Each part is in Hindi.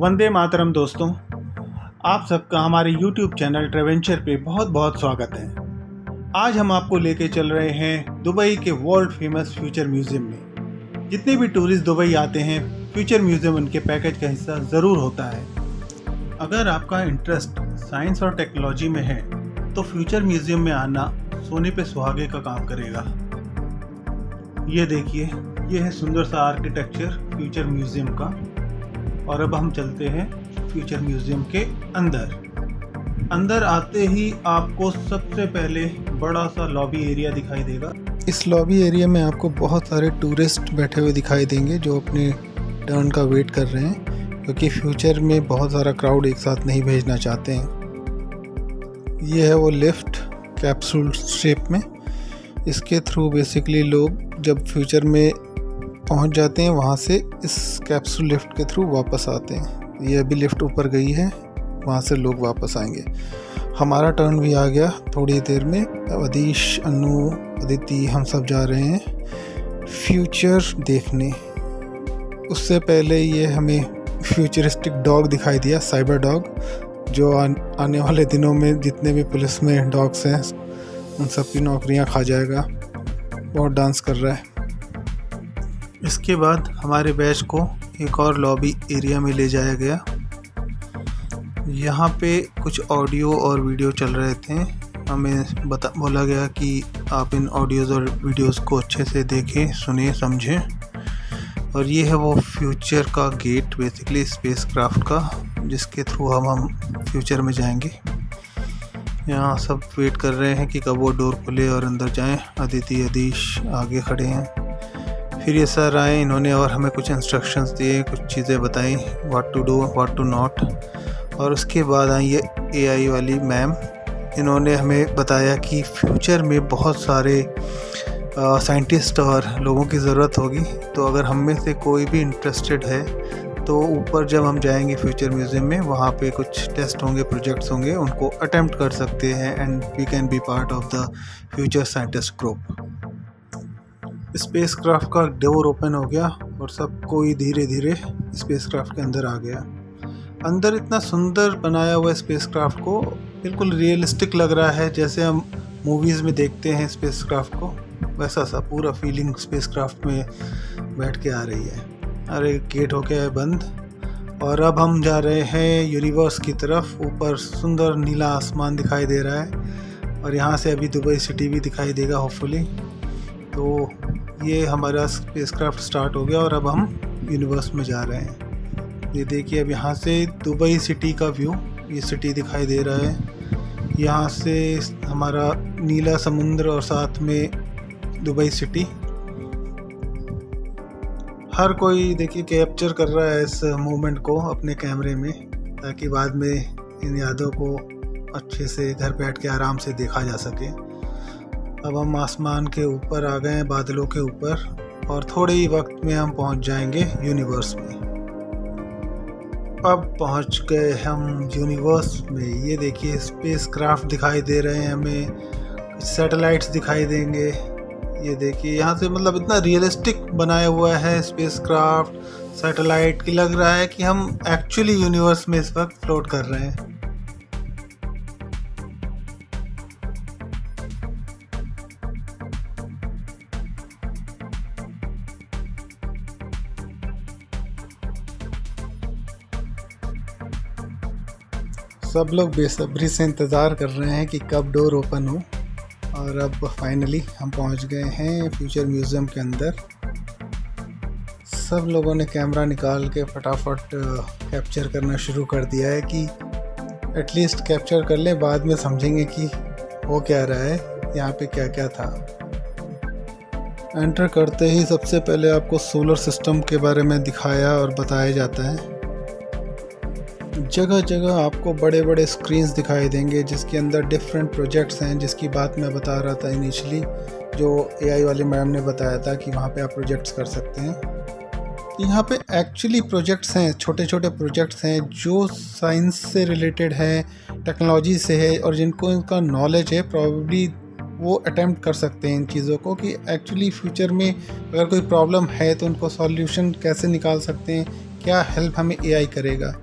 वंदे मातरम दोस्तों, आप सबका हमारे YouTube चैनल ट्रेवेंचर पे बहुत बहुत स्वागत है। आज हम आपको लेके चल रहे हैं दुबई के वर्ल्ड फेमस फ्यूचर म्यूज़ियम में। जितने भी टूरिस्ट दुबई आते हैं, फ्यूचर म्यूज़ियम उनके पैकेज का हिस्सा ज़रूर होता है। अगर आपका इंटरेस्ट साइंस और टेक्नोलॉजी में है तो फ्यूचर म्यूज़ियम में आना सोने पे सुहागे का काम करेगा। ये देखिए, ये है सुंदर सा आर्किटेक्चर फ्यूचर म्यूज़ियम का। और अब हम चलते हैं फ्यूचर म्यूज़ियम के अंदर आते ही आपको सबसे पहले बड़ा सा लॉबी एरिया दिखाई देगा। इस लॉबी एरिया में आपको बहुत सारे टूरिस्ट बैठे हुए दिखाई देंगे जो अपने टर्न का वेट कर रहे हैं, क्योंकि फ्यूचर में बहुत सारा क्राउड एक साथ नहीं भेजना चाहते हैं। ये है वो लिफ्ट कैप्सूल शेप में। इसके थ्रू बेसिकली लोग जब फ्यूचर में पहुंच जाते हैं वहां से इस कैप्सूल लिफ्ट के थ्रू वापस आते हैं। ये अभी लिफ्ट ऊपर गई है, वहां से लोग वापस आएंगे। हमारा टर्न भी आ गया थोड़ी देर में। अदीश, अनु, अदिति हम सब जा रहे हैं फ्यूचर देखने। उससे पहले ये हमें फ्यूचरिस्टिक डॉग दिखाई दिया, साइबर डॉग, जो आने वाले दिनों में जितने भी पुलिस में डॉग्स हैं उन सब की नौकरियां खा जाएगा। बहुत डांस कर रहा है। इसके बाद हमारे बैच को एक और लॉबी एरिया में ले जाया गया। यहाँ पे कुछ ऑडियो और वीडियो चल रहे थे। हमें बोला गया कि आप इन ऑडियोज़ और वीडियोस को अच्छे से देखें, सुने, समझें। और ये है वो फ्यूचर का गेट, बेसिकली स्पेसक्राफ्ट का, जिसके थ्रू हम फ्यूचर में जाएंगे। यहाँ सब वेट कर रहे हैं कि कब वो डोर खुले और अंदर जाएं। अदिति, अदीश आगे खड़े हैं। फिर ये सर आए, इन्होंने और हमें कुछ इंस्ट्रक्शंस दिए, कुछ चीज़ें बताई, what to do, what to not. और उसके बाद आई ये एआई वाली मैम। इन्होंने हमें बताया कि फ्यूचर में बहुत सारे साइंटिस्ट और लोगों की ज़रूरत होगी। तो अगर हम में से कोई भी इंटरेस्टेड है तो ऊपर जब हम जाएंगे फ्यूचर म्यूज़ियम में, वहाँ पे कुछ टेस्ट होंगे, प्रोजेक्ट्स होंगे, उनको अटेम्प्ट कर सकते हैं and we can be part of the future scientist group. Spacecraft का डोर ओपन हो गया और सब कोई धीरे धीरे स्पेसक्राफ्ट के अंदर आ गया। अंदर इतना सुंदर बनाया हुआ स्पेसक्राफ्ट को, बिल्कुल रियलिस्टिक लग रहा है, जैसे हम मूवीज़ में देखते हैं स्पेसक्राफ्ट को, वैसा सा पूरा फीलिंग स्पेसक्राफ्ट में बैठ के आ रही है। अरे गेट हो गया है बंद और अब हम जा रहे हैं यूनिवर्स की तरफ। ऊपर सुंदर नीला आसमान दिखाई दे रहा है और यहाँ से अभी दुबई सिटी भी दिखाई देगा होपफुली। तो ये हमारा स्पेसक्राफ्ट स्टार्ट हो गया और अब हम यूनिवर्स में जा रहे हैं। ये देखिए, अब यहाँ से दुबई सिटी का व्यू, ये सिटी दिखाई दे रहा है। यहाँ से हमारा नीला समुद्र और साथ में दुबई सिटी। हर कोई देखिए कैप्चर कर रहा है इस मोमेंट को अपने कैमरे में, ताकि बाद में इन यादों को अच्छे से घर बैठ के आराम से देखा जा सके। अब हम आसमान के ऊपर आ गए हैं, बादलों के ऊपर, और थोड़े ही वक्त में हम पहुंच जाएंगे यूनिवर्स में। अब पहुंच गए हम यूनिवर्स में। ये देखिए स्पेसक्राफ्ट दिखाई दे रहे हैं हमें, कुछ सैटेलाइट्स दिखाई देंगे। ये देखिए यहाँ से मतलब इतना रियलिस्टिक बनाया हुआ है स्पेसक्राफ्ट, सैटेलाइट की, लग रहा है कि हम एक्चुअली यूनिवर्स में इस वक्त फ्लोट कर रहे हैं। सब लोग बेसब्री से इंतज़ार कर रहे हैं कि कब डोर ओपन हो। और अब फाइनली हम पहुंच गए हैं फ्यूचर म्यूज़ियम के अंदर। सब लोगों ने कैमरा निकाल के फटाफट कैप्चर करना शुरू कर दिया है कि एटलीस्ट कैप्चर कर लें, बाद में समझेंगे कि हो क्या रहा है, यहाँ पे क्या क्या था। एंटर करते ही सबसे पहले आपको सोलर सिस्टम के बारे में दिखाया और बताया जाता है। जगह जगह आपको बड़े बड़े स्क्रीन्स दिखाई देंगे जिसके अंदर डिफरेंट प्रोजेक्ट्स हैं, जिसकी बात मैं बता रहा था इनिशियली, जो एआई वाली मैम ने बताया था कि वहाँ पे आप प्रोजेक्ट्स कर सकते हैं। यहाँ पे एक्चुअली प्रोजेक्ट्स हैं, छोटे छोटे प्रोजेक्ट्स हैं जो साइंस से रिलेटेड हैं, टेक्नोलॉजी से है, और जिनको इनका नॉलेज है प्रॉबेबली वो अटेम्प्ट कर सकते हैं इन चीज़ों को, कि एक्चुअली फ्यूचर में अगर कोई प्रॉब्लम है तो उनको सॉल्यूशन कैसे निकाल सकते हैं, क्या हेल्प हमें एआई करेगा।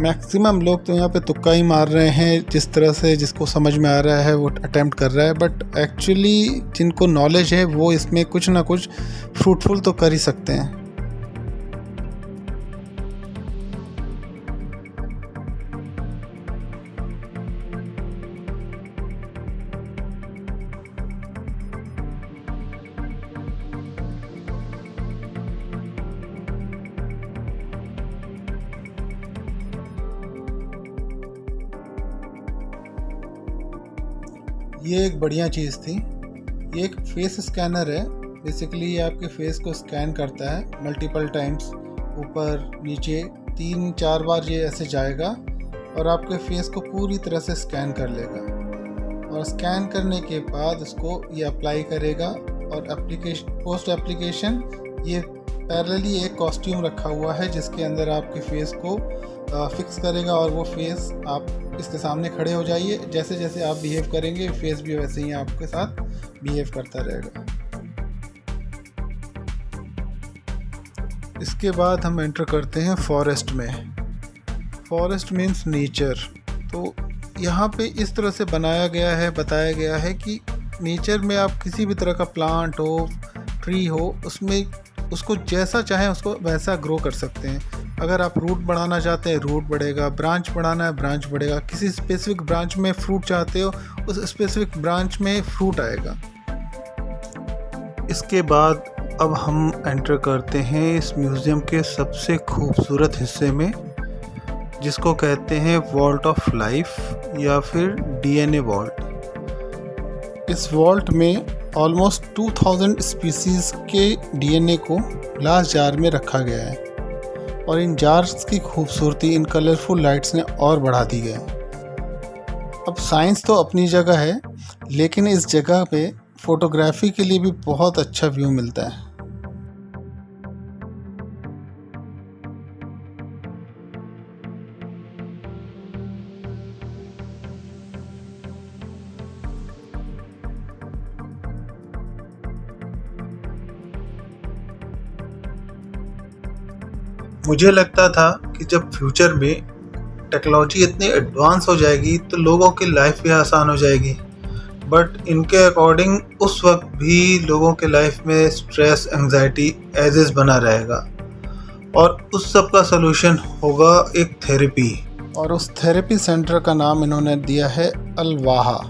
मैक्सिमम लोग तो यहाँ पे तुक्का ही मार रहे हैं, जिस तरह से जिसको समझ में आ रहा है वो अटेम्प्ट कर रहा है, बट एक्चुअली जिनको नॉलेज है वो इसमें कुछ ना कुछ फ्रूटफुल तो कर ही सकते हैं। ये एक बढ़िया चीज़ थी। ये एक फेस स्कैनर है। बेसिकली ये आपके फेस को स्कैन करता है मल्टीपल टाइम्स, ऊपर नीचे 3-4 बार ये ऐसे जाएगा और आपके फेस को पूरी तरह से स्कैन कर लेगा, और स्कैन करने के बाद उसको ये अप्लाई करेगा। और पोस्ट एप्लीकेशन ये पैरेलली एक कॉस्ट्यूम रखा हुआ है जिसके अंदर आपके फेस को फिक्स करेगा, और वो फेस आप इसके सामने खड़े हो जाइए, जैसे जैसे आप बिहेव करेंगे फेस भी वैसे ही आपके साथ बिहेव करता रहेगा। इसके बाद हम एंटर करते हैं फॉरेस्ट में। Forest means nature. तो यहाँ पे इस तरह से बताया गया है कि नेचर में आप किसी भी तरह का प्लांट हो, ट्री हो, उसमें उसको जैसा चाहें उसको वैसा ग्रो कर सकते हैं। अगर आप रूट बढ़ाना चाहते हैं रूट बढ़ेगा, ब्रांच बढ़ाना है ब्रांच बढ़ेगा, किसी स्पेसिफिक ब्रांच में फ्रूट चाहते हो उस स्पेसिफिक ब्रांच में फ्रूट आएगा। इसके बाद अब हम एंटर करते हैं इस म्यूज़ियम के सबसे खूबसूरत हिस्से में, जिसको कहते हैं वॉल्ट ऑफ लाइफ या फिर DNA वॉल्ट। इस वॉल्ट में ऑलमोस्ट 2000 स्पीसीज़ के DNA को ग्लास जार में रखा गया है, और इन जार्स की खूबसूरती इन कलरफुल लाइट्स ने और बढ़ा दी है। अब साइंस तो अपनी जगह है, लेकिन इस जगह पे फोटोग्राफी के लिए भी बहुत अच्छा व्यू मिलता है। मुझे लगता था कि जब फ्यूचर में टेक्नोलॉजी इतनी एडवांस हो जाएगी तो लोगों की लाइफ भी आसान हो जाएगी, बट इनके अकॉर्डिंग उस वक्त भी लोगों के लाइफ में स्ट्रेस, एंजाइटी एज इज बना रहेगा, और उस सब का सलूशन होगा एक थेरेपी। और उस थेरेपी सेंटर का नाम इन्होंने दिया है अल-वाहा।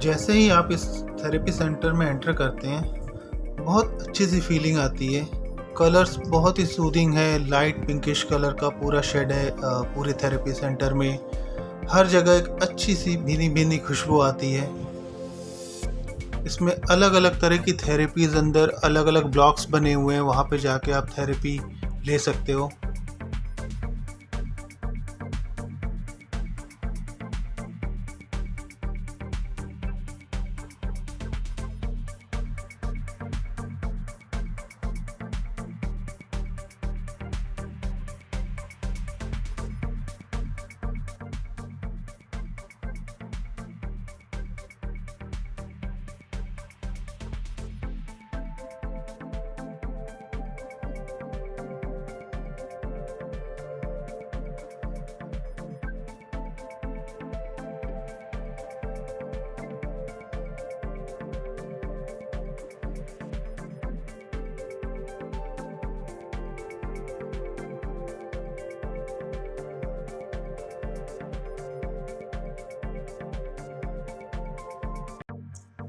जैसे ही आप इस थेरेपी सेंटर में एंटर करते हैं बहुत अच्छी सी फीलिंग आती है। कलर्स बहुत ही सूदिंग है, लाइट पिंकिश कलर का पूरा शेड है पूरे थेरेपी सेंटर में। हर जगह एक अच्छी सी भीनी भीनी खुशबू आती है। इसमें अलग अलग तरह की थेरेपीज़, अंदर अलग अलग ब्लॉक्स बने हुए हैं, वहाँ पे जाके आप थेरेपी ले सकते हो।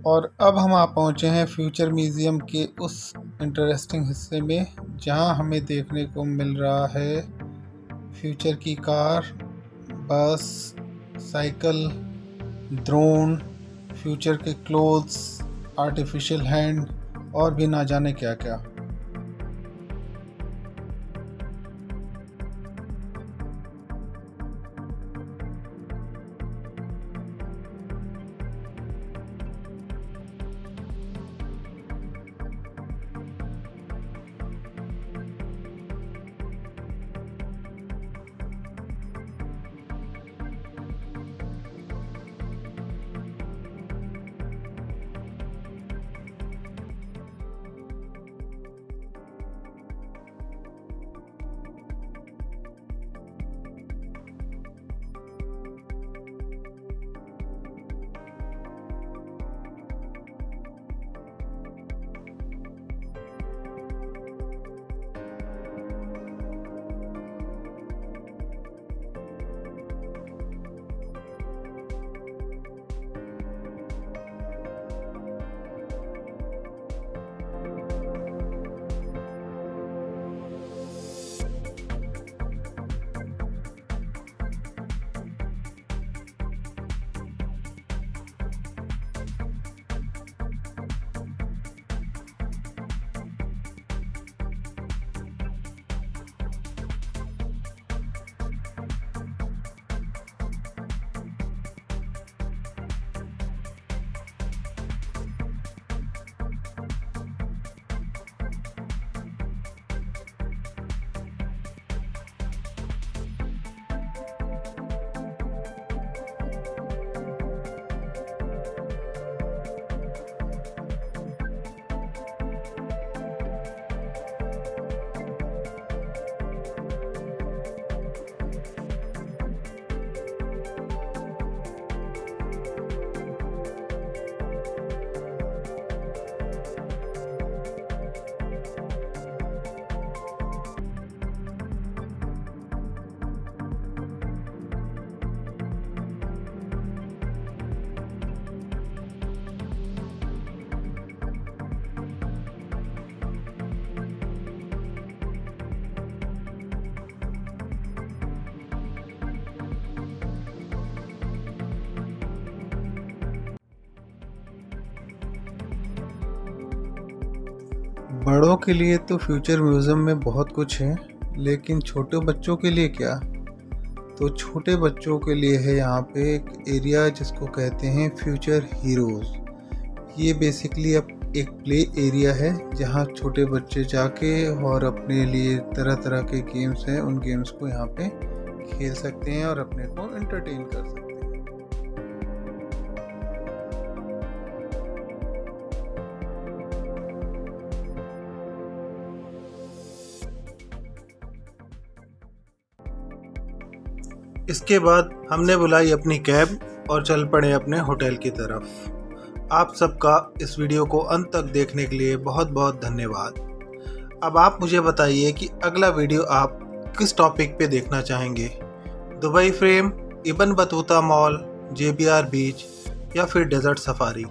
और अब हम आ पहुँचे हैं फ्यूचर म्यूज़ियम के उस इंटरेस्टिंग हिस्से में जहां हमें देखने को मिल रहा है फ्यूचर की कार, बस, साइकिल, ड्रोन, फ्यूचर के क्लोथ्स, आर्टिफिशियल हैंड और भी ना जाने क्या क्या। बड़ों के लिए तो फ्यूचर म्यूज़ियम में बहुत कुछ है, लेकिन छोटे बच्चों के लिए क्या? तो छोटे बच्चों के लिए है यहाँ पे एक एरिया जिसको कहते हैं फ्यूचर हीरोज़। ये बेसिकली अब एक प्ले एरिया है जहाँ छोटे बच्चे जाके और अपने लिए तरह तरह के गेम्स हैं, उन गेम्स को यहाँ पे खेल सकते हैं और अपने को एंटरटेन कर सकते हैं। इसके बाद हमने बुलाई अपनी कैब और चल पड़े अपने होटल की तरफ। आप सबका इस वीडियो को अंत तक देखने के लिए बहुत बहुत धन्यवाद। अब आप मुझे बताइए कि अगला वीडियो आप किस टॉपिक पे देखना चाहेंगे? Dubai frame, Ibn Battuta mall, JBR बीच या फिर डेजर्ट सफारी?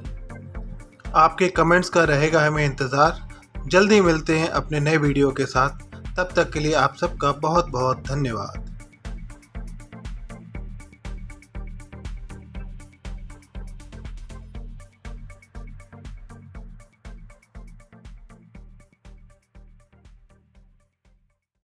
आपके कमेंट्स का रहेगा हमें इंतज़ार। जल्दी मिलते हैं अपने नए वीडियो के साथ। तब तक के लिए आप सबका बहुत बहुत धन्यवाद।